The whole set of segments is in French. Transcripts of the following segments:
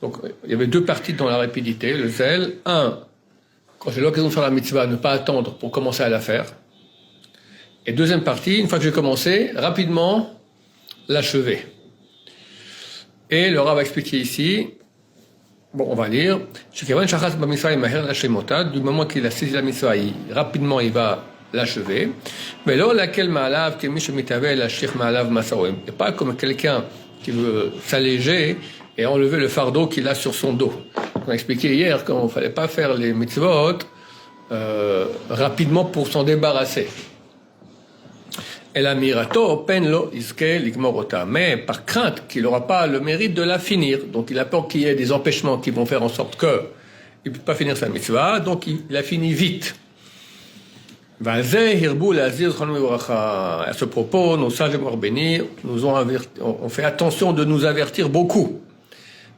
Donc, il y avait deux parties dans la rapidité, le zèle. Un, quand j'ai l'occasion de faire la mitzvah, ne pas attendre pour commencer à la faire. Et deuxième partie, une fois que j'ai commencé, rapidement l'achever. Et le Rav va expliquer ici, bon, on va lire, du moment qu'il a saisi la mitzvah, rapidement il va l'achever. Mais là, laquelle ma'alav, qui la shir ma'alav masarim. Et pas comme quelqu'un qui veut s'alléger et enlever le fardeau qu'il a sur son dos. On a expliqué hier qu'il ne fallait pas faire les mitzvot rapidement pour s'en débarrasser. Et la mirato penlo iske ligmorota. Mais par crainte qu'il n'aura pas le mérite de la finir. Donc il a peur qu'il y ait des empêchements qui vont faire en sorte qu'il ne peut pas finir sa mitzvah. Donc il a fini vite. À ce propos, nos sages bénis nous ont fait attention de nous avertir beaucoup.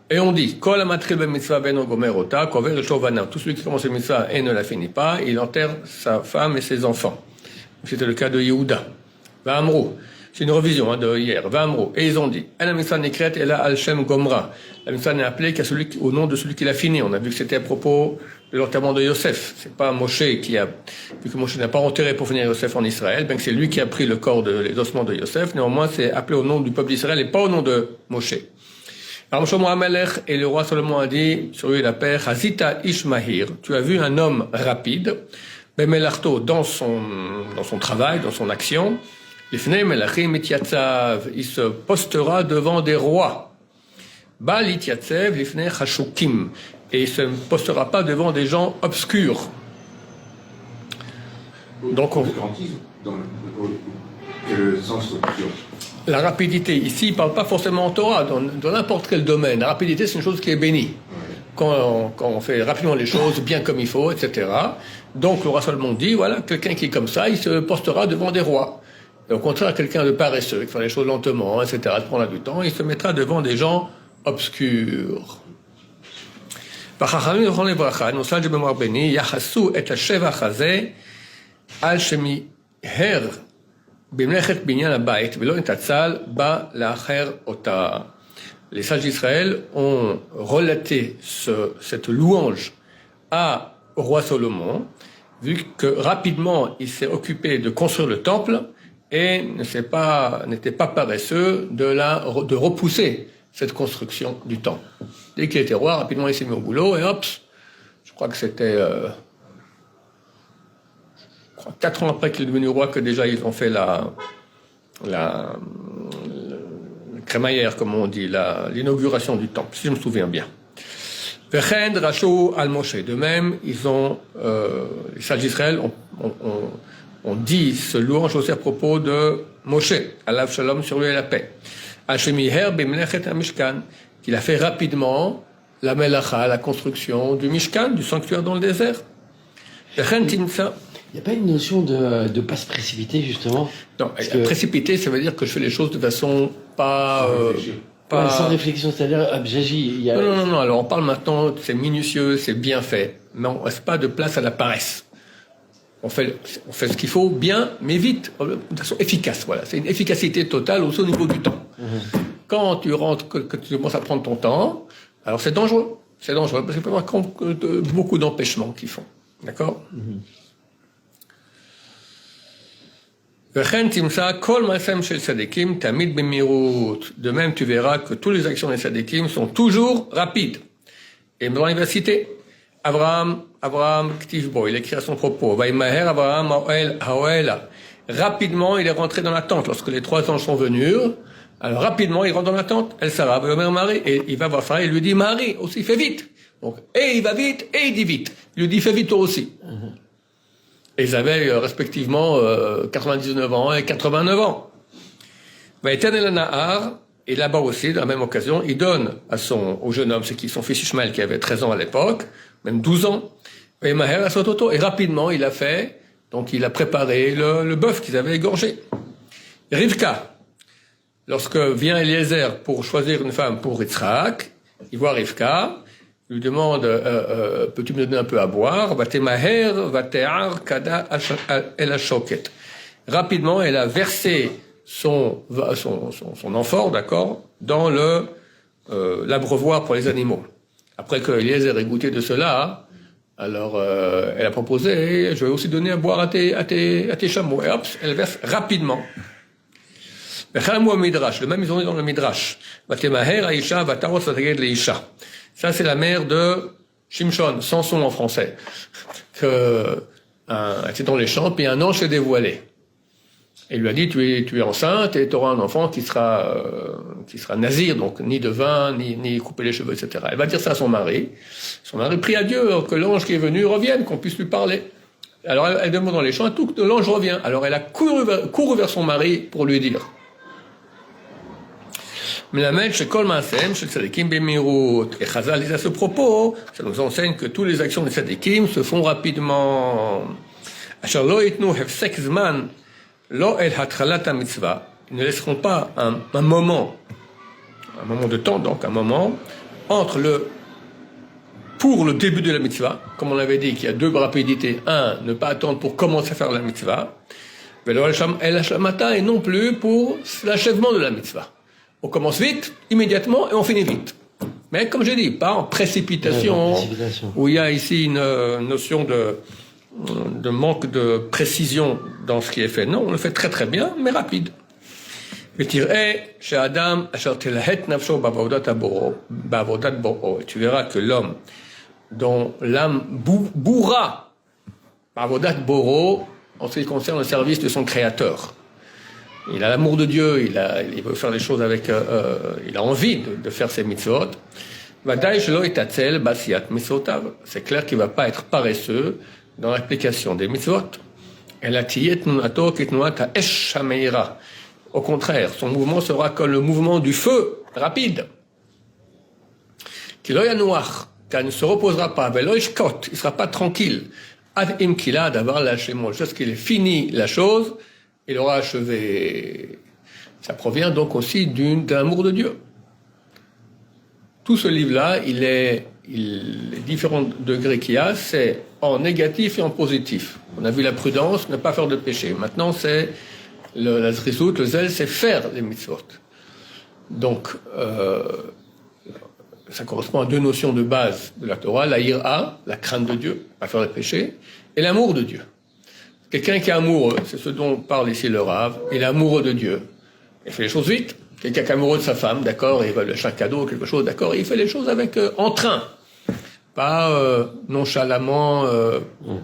Et on dit, tout celui qui commence une mitzvah et ne la finit pas, il enterre sa femme et ses enfants. C'était le cas de Yehuda. C'est une revision de hier. Et ils ont dit, la mitzvah nekret ela al shem gomra. La mitzvah n'est appelée qu'à celui au nom de celui qui l'a fini. On a vu que c'était à propos de l'enterrement de Yosef. C'est pas Moshe vu que Moshe n'a pas enterré pour finir Yosef en Israël, bien que c'est lui qui a pris le corps les ossements de Yosef. Néanmoins, c'est appelé au nom du peuple d'Israël et pas au nom de Moshe. Alors, Shlomo HaMelech et le roi Salomon a dit, sur lui la paix, Hazita Ishmahir, tu as vu un homme rapide, Bemelarto, dans son travail, dans son action, il se postera devant des rois. Bal Ityatsev lifnei chashukim. Et il ne se postera pas devant des gens obscurs. Donc, le sens obscur. La rapidité, ici, il ne parle pas forcément en Torah, dans n'importe quel domaine. La rapidité, c'est une chose qui est bénie. Quand on fait rapidement les choses, bien comme il faut, etc. Donc, le roi Salomon dit, voilà, quelqu'un qui est comme ça, il se postera devant des rois. Et au contraire, quelqu'un de paresseux, qui fait les choses lentement, etc., de prendre du temps, il se mettra devant des gens obscurs. Nos sages de mémoire bénis, Yachassu et Hashevach hazeh al shemiher b'mlechet binyan habayit velo nitatzal ba la'acher ota. Les sages d'Israël ont relaté cette louange au roi Salomon, vu que rapidement il s'est occupé de construire le temple et n'était pas paresseux de repousser cette construction du temple. Dès qu'il était roi, rapidement il s'est mis au boulot et hop, je crois que c'était 4 ans après qu'il est devenu roi que déjà ils ont fait la crémaillère, comme on dit, l'inauguration du temple, si je me souviens bien. Vechen Rachou al Moshe. De même, les sages d'Israël ont dit ce louange aussi à propos de Moshe, alav shalom, sur lui et la paix. Al-Shemiher b'mlechet ha-Mishkan, qu'il a fait rapidement la melacha, la construction du Mishkan, du sanctuaire dans le désert. Vechen Timsa. Il n'y a pas une notion de ne pas se précipiter, justement? Non, précipiter, ça veut dire que je fais les choses de façon sans réflexion, c'est-à-dire, j'agis. Non. Alors, on parle maintenant, c'est minutieux, c'est bien fait. Mais on ne laisse pas de place à la paresse. On fait ce qu'il faut bien, mais vite, de façon efficace. Voilà. C'est une efficacité totale aussi au niveau du temps. Quand tu rentres, que tu commences à prendre ton temps, alors c'est dangereux. C'est dangereux parce qu'il peut y avoir beaucoup d'empêchements qui font. D'accord? De même, tu verras que toutes les actions des tzadikim sont toujours rapides. Et maintenant, il va citer Abraham, Ktivbo, il écrit à son propos, rapidement, il est rentré dans la tente. Lorsque les 3 anges sont venus, alors rapidement, il rentre dans la tente. El Sarah, Marie, et il va voir Sarah, il lui dit, Marie, aussi, fais vite. Donc, et il va vite, et il dit vite. Il lui dit, fais vite toi aussi. Et ils avaient respectivement 99 ans et 89 ans. Et là-bas aussi, dans la même occasion, il donne au jeune homme, c'est son fils Ishmaël qui avait 13 ans à l'époque, même 12 ans, et rapidement il a fait, donc il a préparé le bœuf qu'ils avaient égorgé. Rivka, lorsque vient Eliezer pour choisir une femme pour Yitzhak, il voit Rivka, il lui demande, peux-tu me donner un peu à boire? Rapidement, elle a versé son amphore, d'accord, dans l'abreuvoir pour les animaux. Après que Eliezer ait goûté de cela, alors elle a proposé, je vais aussi donner à boire à tes chameaux. Et hop, elle verse rapidement. Le même ils ont dit dans le Midrash. Ça c'est la mère de Shimshon, Samson en français. Elle était dans les champs, puis un ange s'est dévoilé. Et il lui a dit, tu es enceinte et tu auras un enfant qui sera nazir, donc ni de vin, ni couper les cheveux, etc. Elle va dire ça à son mari. Son mari prie à Dieu que l'ange qui est venu revienne, qu'on puisse lui parler. Alors elle demande dans les champs, et tout l'ange revient. Alors elle a couru vers son mari pour lui dire. Melamed shekol maasem shel tzadikim b'mirut. Et Chazal dit à ce propos, ça nous enseigne que toutes les actions des tzadikim se font rapidement. Asher lo yitnu hefsek zman lo el hatchalat mitzvah. Ils ne laisseront pas un moment de temps, donc un moment pour le début de la mitzvah, comme on avait dit qu'il y a deux rapidités. Un, ne pas attendre pour commencer à faire la mitzvah, et non plus pour l'achèvement de la mitzvah. On commence vite, immédiatement, et on finit vite. Mais comme j'ai dit, pas en précipitation, où il y a ici une notion de manque de précision dans ce qui est fait. Non, on le fait très très bien, mais rapide. Et tu verras que l'homme dont l'âme bourra bavodat boro en ce qui concerne le service de son créateur. Il a l'amour de Dieu, il veut faire les choses avec, il a envie de faire ses mitzvot. C'est clair qu'il ne va pas être paresseux dans l'application des mitzvot. Au contraire, son mouvement sera comme le mouvement du feu, rapide. Car il ne se reposera pas, il ne sera pas tranquille. Jusqu'à qu'il ait fini la chose, il aura achevé. Ça provient donc aussi d'un amour de Dieu. Tout ce livre-là, les différents degrés qu'il y a, c'est en négatif et en positif. On a vu la prudence, ne pas faire de péché. Maintenant, c'est la zrizout, le zèle, c'est faire les mitzvot. Donc, ça correspond à deux notions de base de la Torah, la ira, la crainte de Dieu, pas faire de péché, et l'amour de Dieu. Quelqu'un qui est amoureux, c'est ce dont parle ici le Rav, il est amoureux de Dieu. Il fait les choses vite. Quelqu'un qui est amoureux de sa femme, d'accord, il va lui acheter un cadeau, quelque chose, d'accord, il fait les choses avec entrain. Pas nonchalamment,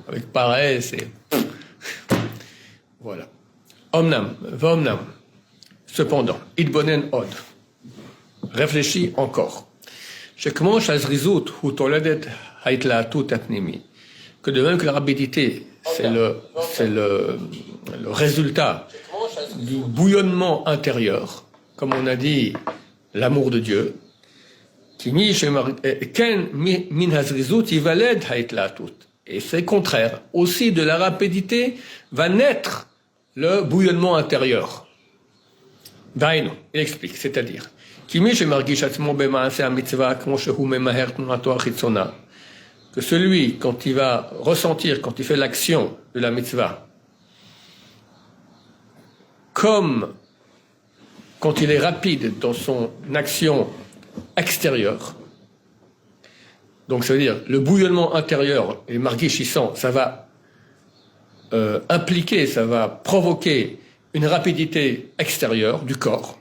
avec paresse et... Voilà. Omnam, v'omnam. Cependant, idbonen od. Réfléchis encore. Shekmo shazrizut hu toledet haitlaatut apnimi. Que de même que la rapidité, c'est le résultat du bouillonnement intérieur, comme on a dit, l'amour de Dieu. Et c'est contraire. Aussi de la rapidité va naître le bouillonnement intérieur. Daino, il explique, c'est-à-dire, que celui, quand il va ressentir, quand il fait l'action de la mitzvah, comme quand il est rapide dans son action extérieure, donc ça veut dire le bouillonnement intérieur et marguichissant, ça va impliquer, ça va provoquer une rapidité extérieure du corps.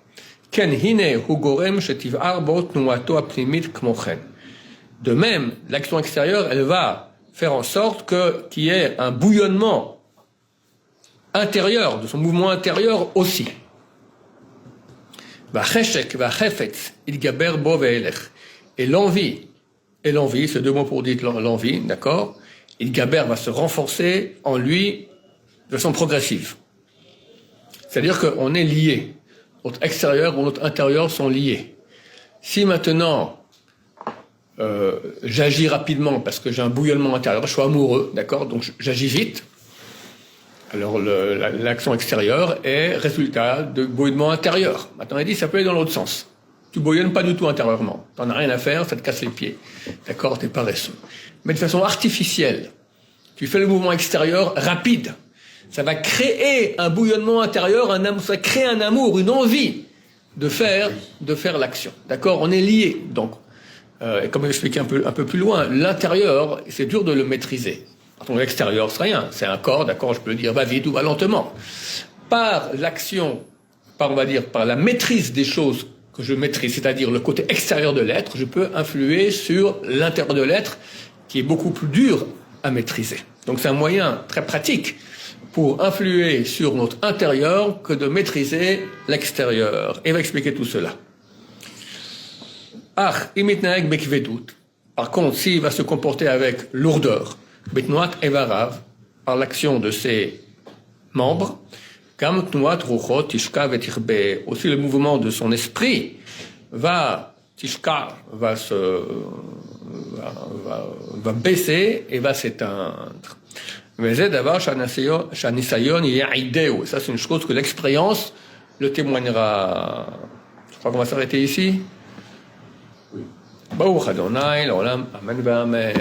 De même, l'action extérieure, elle va faire en sorte qu'il y ait un bouillonnement intérieur, de son mouvement intérieur aussi. Et l'envie, c'est deux mots pour dire l'envie, d'accord? Il gaber va se renforcer en lui de façon progressive. C'est-à-dire qu'on est liés. Notre extérieur ou notre intérieur sont liés. Si maintenant j'agis rapidement parce que j'ai un bouillonnement intérieur, je suis amoureux, d'accord, donc j'agis vite, alors l'action extérieure est résultat de bouillonnement intérieur. Maintenant, il dit ça peut aller dans l'autre sens. Tu bouillonnes pas du tout intérieurement. T'en as rien à faire, ça te casse les pieds. D'accord, t'es paresseux. Mais de façon artificielle. Tu fais le mouvement extérieur rapide. Ça va créer un bouillonnement intérieur, ça va créer un amour, une envie de faire l'action. D'accord? On est liés. Donc, et comme j'expliquais un peu plus loin, l'intérieur, c'est dur de le maîtriser. L'extérieur, c'est rien. C'est un corps, d'accord, je peux le dire, va vite ou va lentement. Par l'action, on va dire, par la maîtrise des choses que je maîtrise, c'est-à-dire le côté extérieur de l'être, je peux influer sur l'intérieur de l'être, qui est beaucoup plus dur à maîtriser. Donc c'est un moyen très pratique pour influer sur notre intérieur que de maîtriser l'extérieur. Et il va expliquer tout cela. Par contre, s'il va se comporter avec lourdeur, betnoat evarav, par l'action de ses membres, aussi le mouvement de son esprit va baisser et va s'éteindre. Ça, c'est une chose que l'expérience le témoignera. Je crois qu'on va s'arrêter ici. Baruch Adonai, l'olam, amen, amen.